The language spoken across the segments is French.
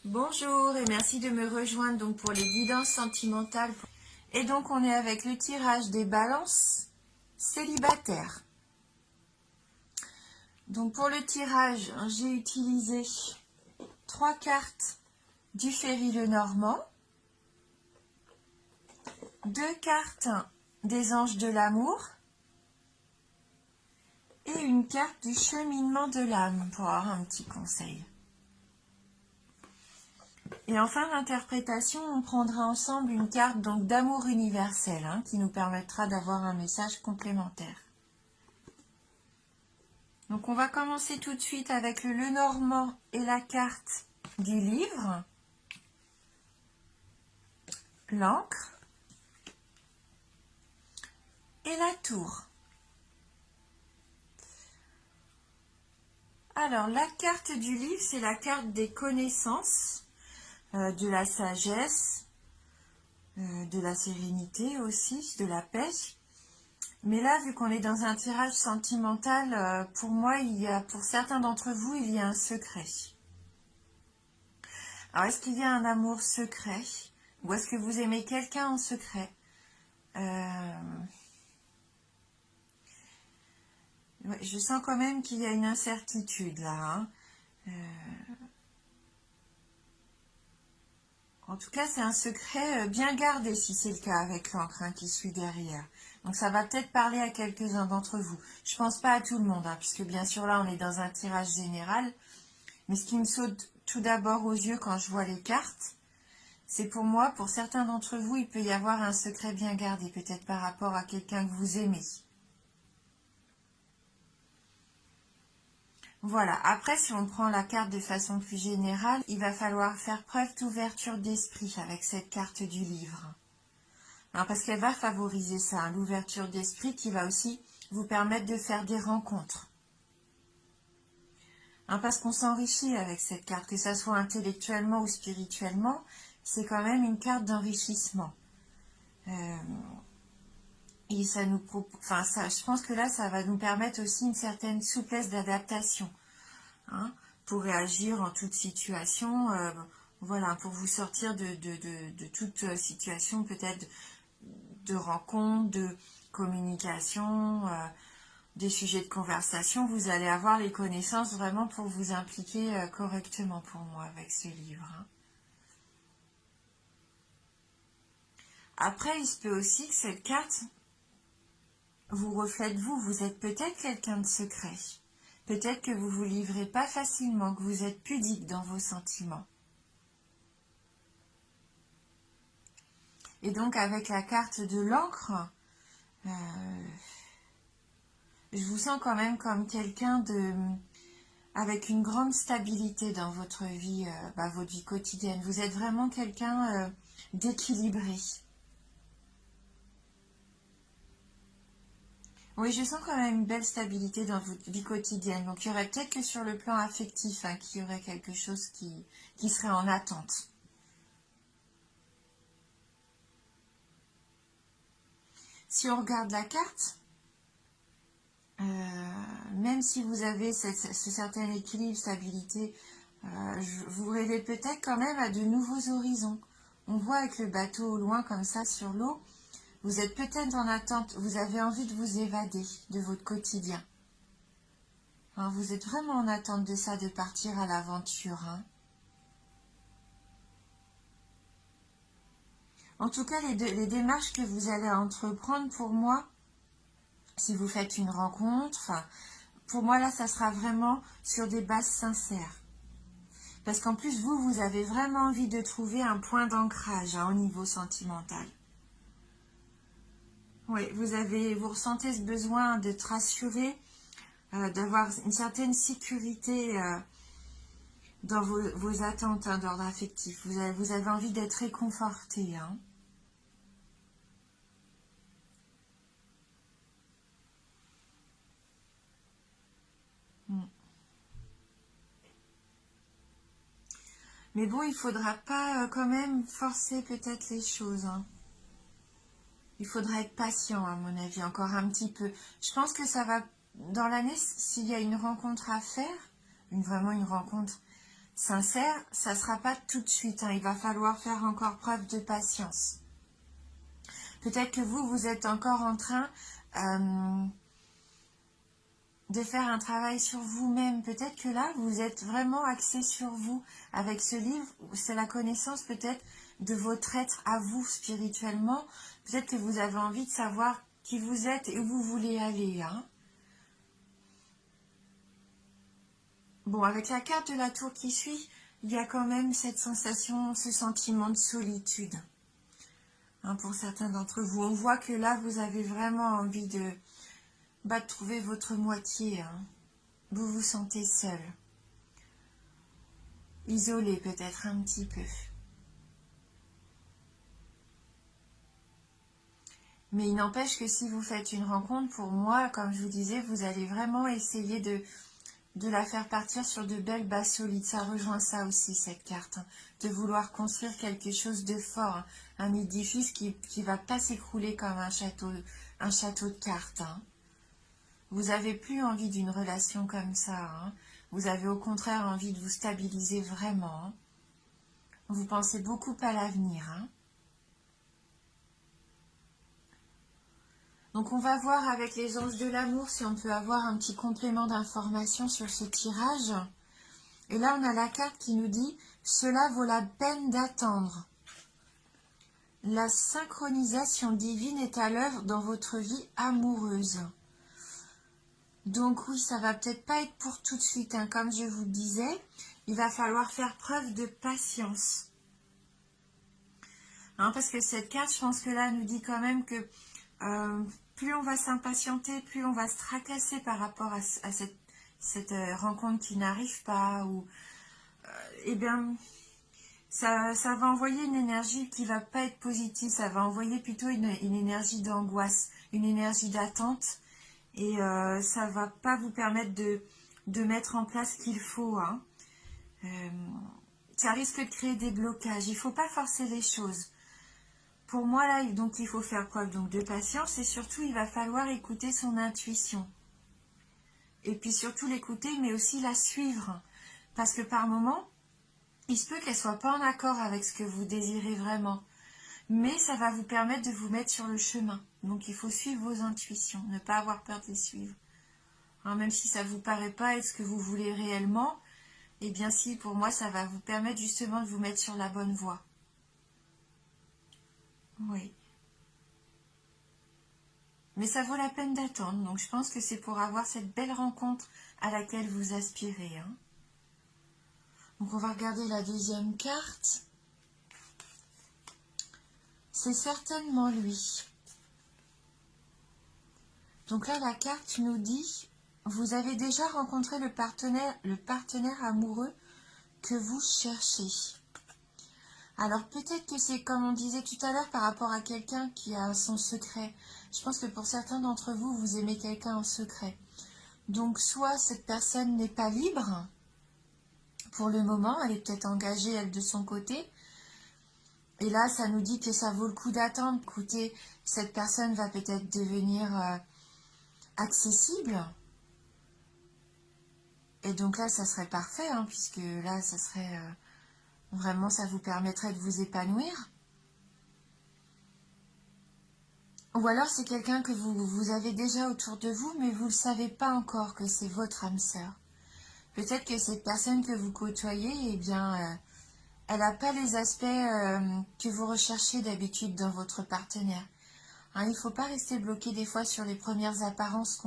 Bonjour et merci de me rejoindre donc pour les guidances sentimentales. Et donc on est avec le tirage des balances célibataires. Donc pour le tirage, j'ai utilisé 3 cartes du Féry Lenormand, 2 cartes des anges de l'amour et une carte du cheminement de l'âme pour avoir un petit conseil. Et en fin d'interprétation, on prendra ensemble une carte donc d'amour universel qui nous permettra d'avoir un message complémentaire. Donc on va commencer tout de suite avec le Lenormand et la carte du livre, l'encre et la tour. Alors la carte du livre, c'est la carte des connaissances, de la sagesse, de la sérénité aussi, de la paix. Mais là, vu qu'on est dans un tirage sentimental, pour moi, pour certains d'entre vous, il y a un secret. Alors, est-ce qu'il y a un amour secret? Ou est-ce que vous aimez quelqu'un en secret? Je sens quand même qu'il y a une incertitude là. En tout cas, c'est un secret bien gardé si c'est le cas avec l'encre qui suit derrière. Donc ça va peut-être parler à quelques-uns d'entre vous. Je pense pas à tout le monde, puisque bien sûr là on est dans un tirage général. Mais ce qui me saute tout d'abord aux yeux quand je vois les cartes, c'est pour moi, pour certains d'entre vous, il peut y avoir un secret bien gardé, peut-être par rapport à quelqu'un que vous aimez. Voilà, après si on prend la carte de façon plus générale, il va falloir faire preuve d'ouverture d'esprit avec cette carte du livre. Alors, parce qu'elle va favoriser ça, l'ouverture d'esprit qui va aussi vous permettre de faire des rencontres. Parce qu'on s'enrichit avec cette carte, que ça soit intellectuellement ou spirituellement, c'est quand même une carte d'enrichissement. Et ça nous je pense que là, ça va nous permettre aussi une certaine souplesse d'adaptation, pour réagir en toute situation, voilà, pour vous sortir de toute situation peut-être de rencontre, de communication, des sujets de conversation. Vous allez avoir les connaissances vraiment pour vous impliquer correctement pour moi avec ce livre. Après, il se peut aussi que cette carte vous reflète vous êtes peut-être quelqu'un de secret. Peut-être que vous vous livrez pas facilement, que vous êtes pudique dans vos sentiments. Et donc avec la carte de l'encre, je vous sens quand même comme quelqu'un avec une grande stabilité dans votre vie quotidienne. Vous êtes vraiment quelqu'un d'équilibré. Oui, je sens quand même une belle stabilité dans votre vie quotidienne. Donc, il y aurait peut-être que sur le plan affectif, qu'il y aurait quelque chose qui serait en attente. Si on regarde la carte, même si vous avez ce certain équilibre, stabilité, vous rêvez peut-être quand même à de nouveaux horizons. On voit avec le bateau au loin comme ça sur l'eau, vous êtes peut-être en attente, vous avez envie de vous évader de votre quotidien. Vous êtes vraiment en attente de ça, de partir à l'aventure. En tout cas, les démarches que vous allez entreprendre, pour moi, si vous faites une rencontre, pour moi là, ça sera vraiment sur des bases sincères. Parce qu'en plus, vous avez vraiment envie de trouver un point d'ancrage au niveau sentimental. Oui, vous ressentez ce besoin de te rassurer, d'avoir une certaine sécurité dans vos attentes d'ordre affectif. Vous avez envie d'être réconforté. Mais bon, il ne faudra pas quand même forcer peut-être les choses. Il faudra être patient, à mon avis, encore un petit peu. Je pense que ça va, dans l'année, s'il y a une rencontre à faire, vraiment une rencontre, sincère, ça ne sera pas tout de suite. Hein. Il va falloir faire encore preuve de patience. Peut-être que vous êtes encore en train de faire un travail sur vous-même. Peut-être que là, vous êtes vraiment axé sur vous. Avec ce livre, c'est la connaissance peut-être de votre être à vous spirituellement. Peut-être que vous avez envie de savoir qui vous êtes et où vous voulez aller. Hein. Bon, avec la carte de la tour qui suit, il y a quand même cette sensation, ce sentiment de solitude. Hein, pour certains d'entre vous, on voit que là, vous avez vraiment envie de trouver votre moitié. Hein. Vous vous sentez seul. Isolé peut-être un petit peu. Mais il n'empêche que si vous faites une rencontre, pour moi, comme je vous disais, vous allez vraiment essayer de la faire partir sur de belles bases solides. Ça rejoint ça aussi, cette carte. Hein. De vouloir construire quelque chose de fort. Hein. Un édifice qui ne va pas s'écrouler comme un château de cartes. Hein. Vous n'avez plus envie d'une relation comme ça. Hein. Vous avez au contraire envie de vous stabiliser vraiment. Hein. Vous pensez beaucoup à l'avenir. Hein. Donc on va voir avec les anges de l'amour si on peut avoir un petit complément d'information sur ce tirage. Et là on a la carte qui nous dit « Cela vaut la peine d'attendre ». La synchronisation divine est à l'œuvre dans votre vie amoureuse. Donc oui, ça va peut-être pas être pour tout de suite. Hein. Comme je vous le disais, il va falloir faire preuve de patience. Hein, parce que cette carte, je pense que là, nous dit quand même que plus on va s'impatienter, plus on va se tracasser par rapport à cette rencontre qui n'arrive pas. Ou, eh bien, ça va envoyer une énergie qui va pas être positive. Ça va envoyer plutôt une énergie d'angoisse, une énergie d'attente. Et ça va pas vous permettre de mettre en place ce qu'il faut. Hein. Ça risque de créer des blocages. Il faut pas forcer les choses. Pour moi, là, donc, il faut faire preuve donc, de patience et surtout, il va falloir écouter son intuition. Et puis surtout l'écouter, mais aussi la suivre. Parce que par moment, il se peut qu'elle ne soit pas en accord avec ce que vous désirez vraiment. Mais ça va vous permettre de vous mettre sur le chemin. Donc, il faut suivre vos intuitions, ne pas avoir peur de les suivre. Hein, même si ça ne vous paraît pas être ce que vous voulez réellement, eh bien si, pour moi, ça va vous permettre justement de vous mettre sur la bonne voie. Oui. Mais ça vaut la peine d'attendre, donc je pense que c'est pour avoir cette belle rencontre à laquelle vous aspirez. Hein. Donc on va regarder la deuxième carte. C'est certainement lui. Donc là, la carte nous dit, vous avez déjà rencontré le partenaire amoureux que vous cherchez. Alors peut-être que c'est comme on disait tout à l'heure par rapport à quelqu'un qui a son secret. Je pense que pour certains d'entre vous, vous aimez quelqu'un en secret. Donc soit cette personne n'est pas libre pour le moment, elle est peut-être engagée elle de son côté. Et là, ça nous dit que ça vaut le coup d'attendre. Écoutez, cette personne va peut-être devenir accessible. Et donc là, ça serait parfait, hein, puisque là, ça serait... vraiment, ça vous permettrait de vous épanouir. Ou alors, c'est quelqu'un que vous avez déjà autour de vous, mais vous ne le savez pas encore que c'est votre âme sœur. Peut-être que cette personne que vous côtoyez, eh bien, elle n'a pas les aspects que vous recherchez d'habitude dans votre partenaire. Hein, il ne faut pas rester bloqué des fois sur les premières apparences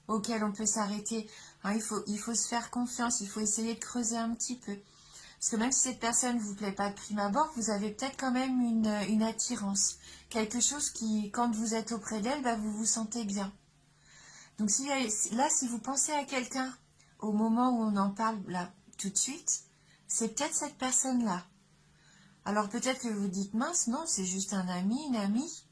auxquelles on peut s'arrêter. Hein, il faut se faire confiance, il faut essayer de creuser un petit peu. Parce que même si cette personne ne vous plaît pas de prime abord, vous avez peut-être quand même une attirance. Quelque chose qui, quand vous êtes auprès d'elle, bah, vous vous sentez bien. Donc là, si vous pensez à quelqu'un au moment où on en parle là tout de suite, c'est peut-être cette personne-là. Alors peut-être que vous dites, mince, non, c'est juste un ami, une amie,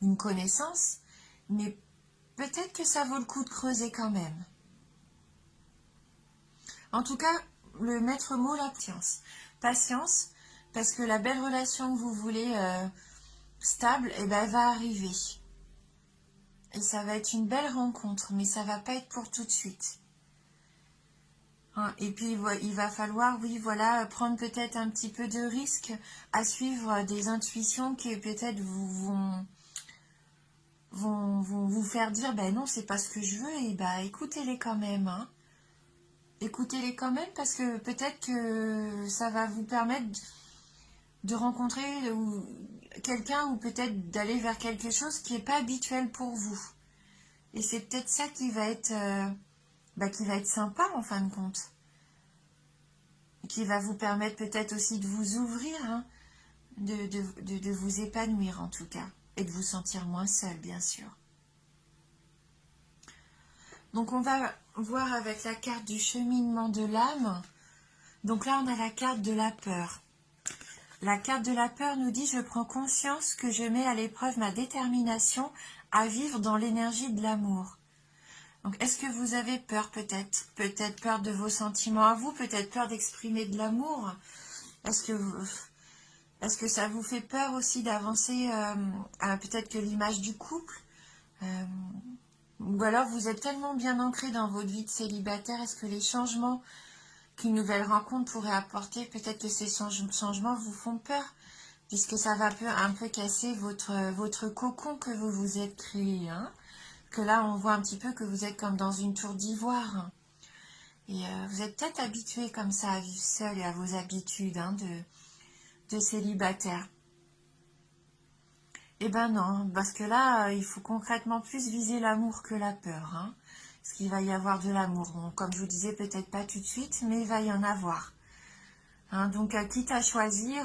une connaissance, mais peut-être que ça vaut le coup de creuser quand même. En tout cas, le maître mot, la patience. Patience, parce que la belle relation que vous voulez stable, eh ben, elle va arriver. Et ça va être une belle rencontre, mais ça va pas être pour tout de suite. hein. Et puis il va falloir, oui, voilà, prendre peut-être un petit peu de risque à suivre des intuitions qui peut-être vont vous faire dire, ben non, c'est pas ce que je veux, et ben écoutez-les quand même, hein. Écoutez-les quand même parce que peut-être que ça va vous permettre de rencontrer quelqu'un ou peut-être d'aller vers quelque chose qui n'est pas habituel pour vous. Et c'est peut-être ça qui va être sympa en fin de compte. Qui va vous permettre peut-être aussi de vous ouvrir, hein, de vous épanouir en tout cas. Et de vous sentir moins seul, bien sûr. Donc on va voir avec la carte du cheminement de l'âme. Donc là on a la carte de la peur. La carte de la peur nous dit: je prends conscience que je mets à l'épreuve ma détermination à vivre dans l'énergie de l'amour. Donc est-ce que vous avez peur peut-être? Peut-être peur de vos sentiments à vous, peut-être peur d'exprimer de l'amour. Est-ce que ça vous fait peur aussi d'avancer à peut-être que l'image du couple, ou alors vous êtes tellement bien ancré dans votre vie de célibataire, est-ce que les changements qu'une nouvelle rencontre pourrait apporter, peut-être que ces changements vous font peur, puisque ça va un peu casser votre cocon que vous vous êtes créé, hein, que là on voit un petit peu que vous êtes comme dans une tour d'ivoire, et vous êtes peut-être habitué comme ça à vivre seul et à vos habitudes, hein, de célibataire. Eh ben non, parce que là, il faut concrètement plus viser l'amour que la peur, hein. Parce qu'il va y avoir de l'amour. Bon, comme je vous disais, peut-être pas tout de suite, mais il va y en avoir. Hein, donc, quitte à choisir,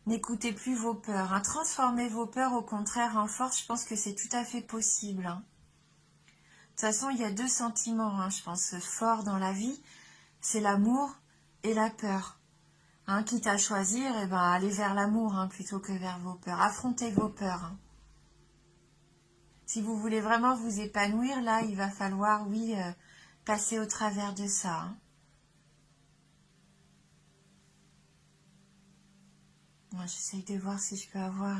n'écoutez plus vos peurs, hein. Transformez vos peurs, au contraire, en force. Je pense que c'est tout à fait possible, hein. De toute façon, il y a deux sentiments, hein, je pense, forts dans la vie. C'est l'amour et la peur. Hein, quitte à choisir, eh ben, allez vers l'amour, hein, plutôt que vers vos peurs. Affrontez vos peurs, hein. Si vous voulez vraiment vous épanouir, là, il va falloir, oui, passer au travers de ça, hein. Moi, j'essaye de voir si je peux avoir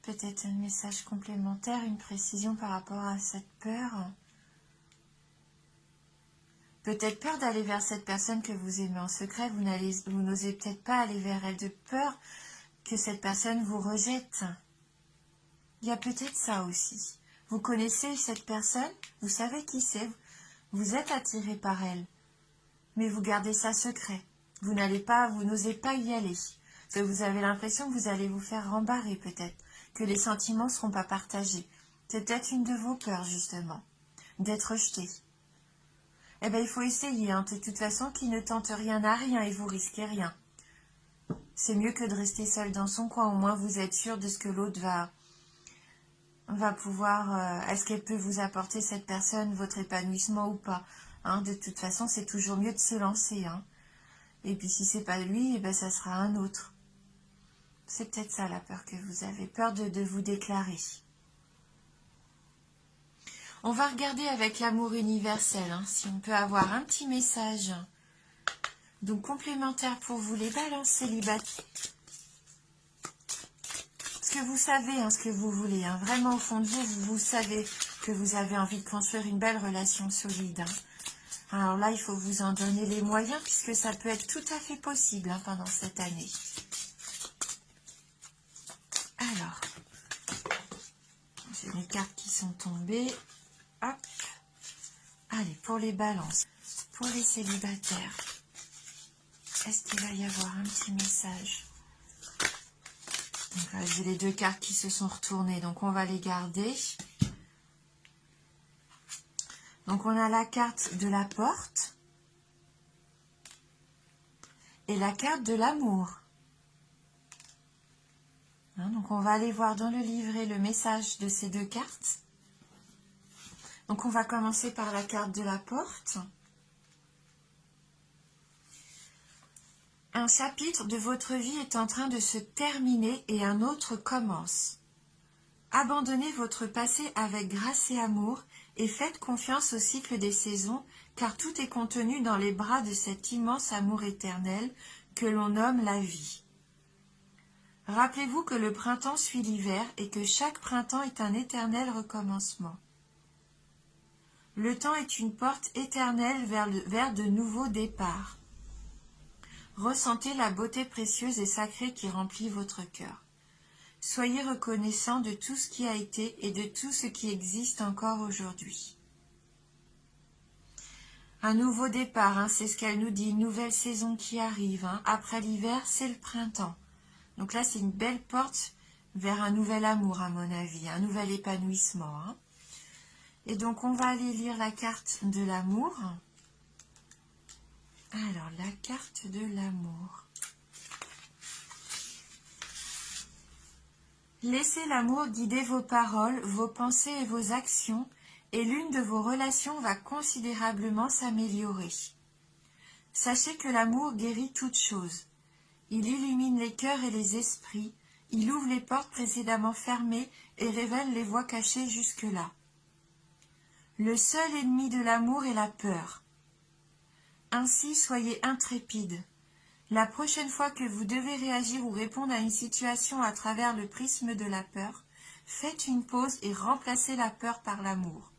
peut-être un message complémentaire, une précision par rapport à cette peur. Peut-être peur d'aller vers cette personne que vous aimez en secret. Vous n'osez peut-être pas aller vers elle de peur que cette personne vous rejette. Il y a peut-être ça aussi. Vous connaissez cette personne, vous savez qui c'est, vous êtes attiré par elle, mais vous gardez ça secret. Vous n'osez pas y aller. Parce que vous avez l'impression que vous allez vous faire rembarrer peut-être, que les sentiments ne seront pas partagés. C'est peut-être une de vos peurs justement, d'être rejeté. Eh bien, il faut essayer, hein. De toute façon, qui ne tente rien à rien et vous risquez rien. C'est mieux que de rester seul dans son coin. Au moins, vous êtes sûr de ce que l'autre va pouvoir... est-ce qu'elle peut vous apporter, cette personne, votre épanouissement ou pas, hein. De toute façon, c'est toujours mieux de se lancer, hein. Et puis, si c'est pas lui, eh ben, ça sera un autre. C'est peut-être ça, la peur que vous avez. Peur de vous déclarer. On va regarder avec l'amour universel, hein, si on peut avoir un petit message. Donc, complémentaire pour vous, les balances célibataires. Parce que vous savez, hein, ce que vous voulez. Hein. Vraiment, au fond de vous, vous savez que vous avez envie de construire une belle relation solide. Hein. Alors là, il faut vous en donner les moyens, puisque ça peut être tout à fait possible, hein, pendant cette année. Alors, j'ai mes cartes qui sont tombées. Hop. Allez, pour les balances, pour les célibataires, est-ce qu'il va y avoir un petit message? Donc là, j'ai les deux cartes qui se sont retournées, donc on va les garder. Donc on a la carte de la porte et la carte de l'amour. Hein, donc on va aller voir dans le livret le message de ces deux cartes. Donc on va commencer par la carte de la porte. Un chapitre de votre vie est en train de se terminer et un autre commence. Abandonnez votre passé avec grâce et amour et faites confiance au cycle des saisons, car tout est contenu dans les bras de cet immense amour éternel que l'on nomme la vie. Rappelez-vous que le printemps suit l'hiver et que chaque printemps est un éternel recommencement. Le temps est une porte éternelle vers de nouveaux départs. Ressentez la beauté précieuse et sacrée qui remplit votre cœur. Soyez reconnaissant de tout ce qui a été et de tout ce qui existe encore aujourd'hui. Un nouveau départ, hein, c'est ce qu'elle nous dit, une nouvelle saison qui arrive. Hein. Après l'hiver, c'est le printemps. Donc là, c'est une belle porte vers un nouvel amour, à mon avis, un nouvel épanouissement. Hein. Et donc, on va aller lire la carte de l'amour. Alors, la carte de l'amour. Laissez l'amour guider vos paroles, vos pensées et vos actions, et l'une de vos relations va considérablement s'améliorer. Sachez que l'amour guérit toutes choses. Il illumine les cœurs et les esprits, il ouvre les portes précédemment fermées et révèle les voies cachées jusque-là. Le seul ennemi de l'amour est la peur. Ainsi, soyez intrépides. La prochaine fois que vous devez réagir ou répondre à une situation à travers le prisme de la peur, faites une pause et remplacez la peur par l'amour.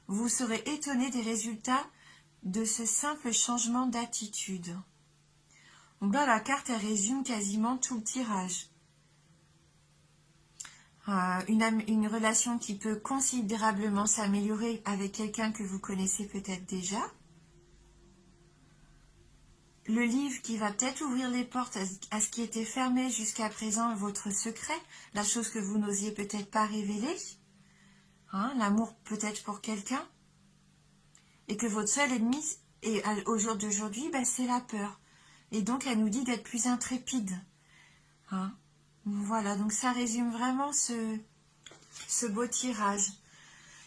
Vous serez étonné des résultats de ce simple changement d'attitude. Donc là, la carte, elle résume quasiment tout le tirage. Une relation qui peut considérablement s'améliorer avec quelqu'un que vous connaissez peut-être déjà. Le livre qui va peut-être ouvrir les portes à ce qui était fermé jusqu'à présent, votre secret, la chose que vous n'osiez peut-être pas révéler. Hein, l'amour peut-être pour quelqu'un. Et que votre seul ennemi, au jour d'aujourd'hui, c'est la peur. Et donc, elle nous dit d'être plus intrépide. Hein. Voilà, donc ça résume vraiment ce beau tirage.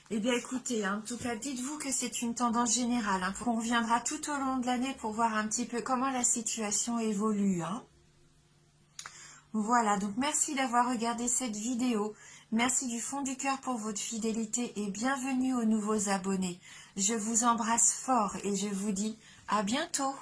Eh bien, écoutez, en tout cas, dites-vous que c'est une tendance générale. Hein, on reviendra tout au long de l'année pour voir un petit peu comment la situation évolue. Hein. Voilà, donc merci d'avoir regardé cette vidéo. Merci du fond du cœur pour votre fidélité et bienvenue aux nouveaux abonnés. Je vous embrasse fort et je vous dis à bientôt.